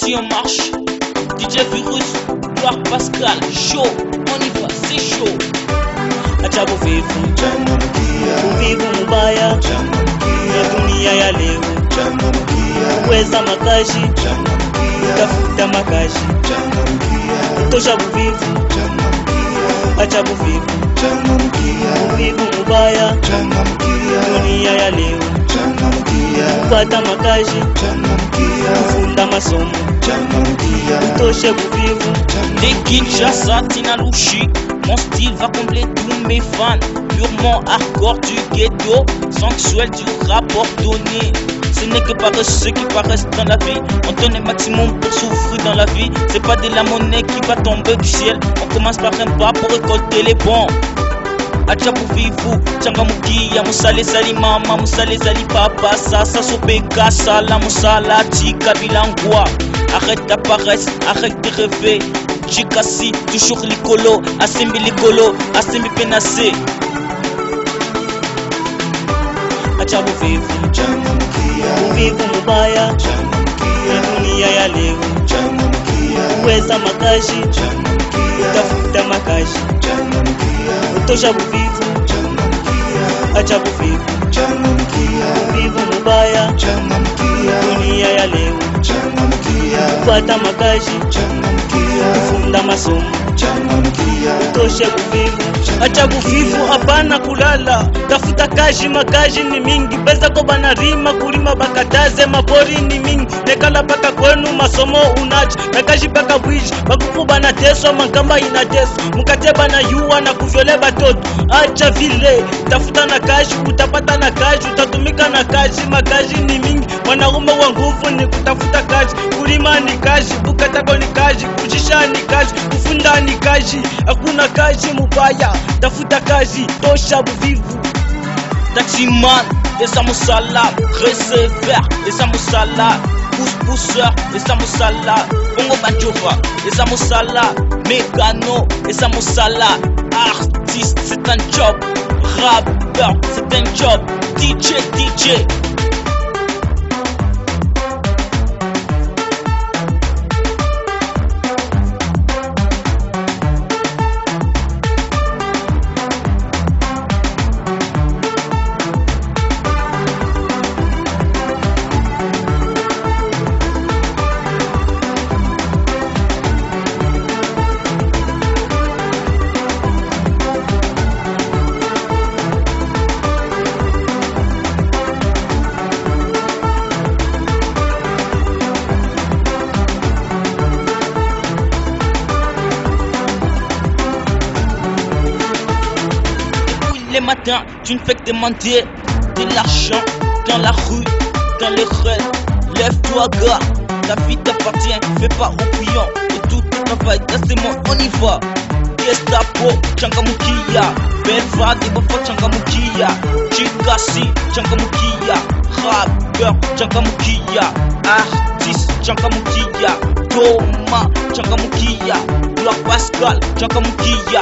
parti en marche. DJ Virus, Gloire Pascal, chaud, on y va, c'est chaud. Acha buvivu, buvivu mubaya, ya dunia ya leo. Weza makashi, tafuta makashi, utosha buvivu. Acha buvivu, buvivu mubaya, dunia ya leo. Kupata makashi, kufunda masomo, utoshe buvivu. Les Kinshasa, Tina Louchi, mon style va combler tous mes fans. Purement hardcore du ghetto, sensuel du rap ordonné. Ce n'est que par ceux qui paraissent dans la vie. On donne le maximum pour souffrir dans la vie. C'est pas de la monnaie qui va tomber du ciel. On commence par un pas pour récolter les bons. Acha buvivu, changamukia, musale sali mama, musale sali papa, sasa sobeka, sala musala, tika bilangwa. Arrête ta paresse, arrête de rêver. Chikasi, toujours l'icolo, asembi l'icolo, asembi penase. Acha buvivu, buvivu mubaya, dunia ya leo. Weza makashi, tafuta makashi, utosha buvivu. Acha buvivu, buvivu mubaya, dunia ya leo. Kupata makashi, kufunda masomo, utoshe buvivu. Acha buvivu, hapana kulala, tafuta kashi, makashi ni mingi. Pesa ko bana rima, kulima bakataze, mapori ni mingi. Nekala baka kwenu, masomo unaji, nakashi baka bwiji. Bakufu bana teso, mankamba inateso. Mukate bana yuwa na kuvyole batoto. Acha vile, tafuta na kashi, utapata na kashi, utatumika na kashi. Makashi ni mingi, wanaume wa nguvu ni kutafuta kashi. Kulima ni kashi, bukatako ni kashi, kujisha ni kashi, kufunda ni kashi. Hakuna kashi mubaya, tafuta kashi, tosha buvivu. Taximan, les amoussala, receveur, les amoussala, pousse-pousseur, les amoussala, Bongo Banjova, les amoussala, mécano, les amoussala, artiste, c'est un job, rappeur, c'est un job, DJ. Les matins, tu ne fais que demander de l'argent dans la rue, dans les rues. Lève-toi, gars, ta vie t'appartient, fais pas au client. Et tout est travail, là c'est mon, on y va. Gestapo, Changamukia, Belva, Debofa, Changamukia, Chikasi, Changamukia, rappeur, Changamukia, artiste, Changamukia, Thomas, Changamukia, Gloire Pascal, Changamukia,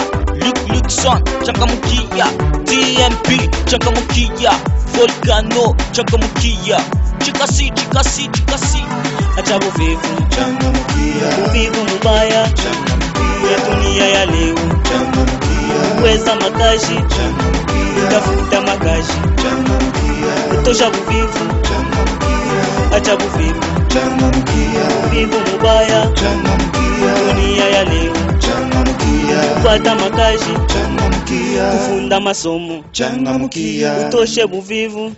Luxon, Changamukia, TMP, Changamukia, Volcano, Changamukia, Chikasi. Acha buvivu, buvivu mubaya, ya dunia ya leo. Weza makashi, tafuta makashi, utosha buvivu. Acha buvivu, buvivu mubaya, dunia ya leo. Kupata makashi, kufunda masomo, utoshe buvivu.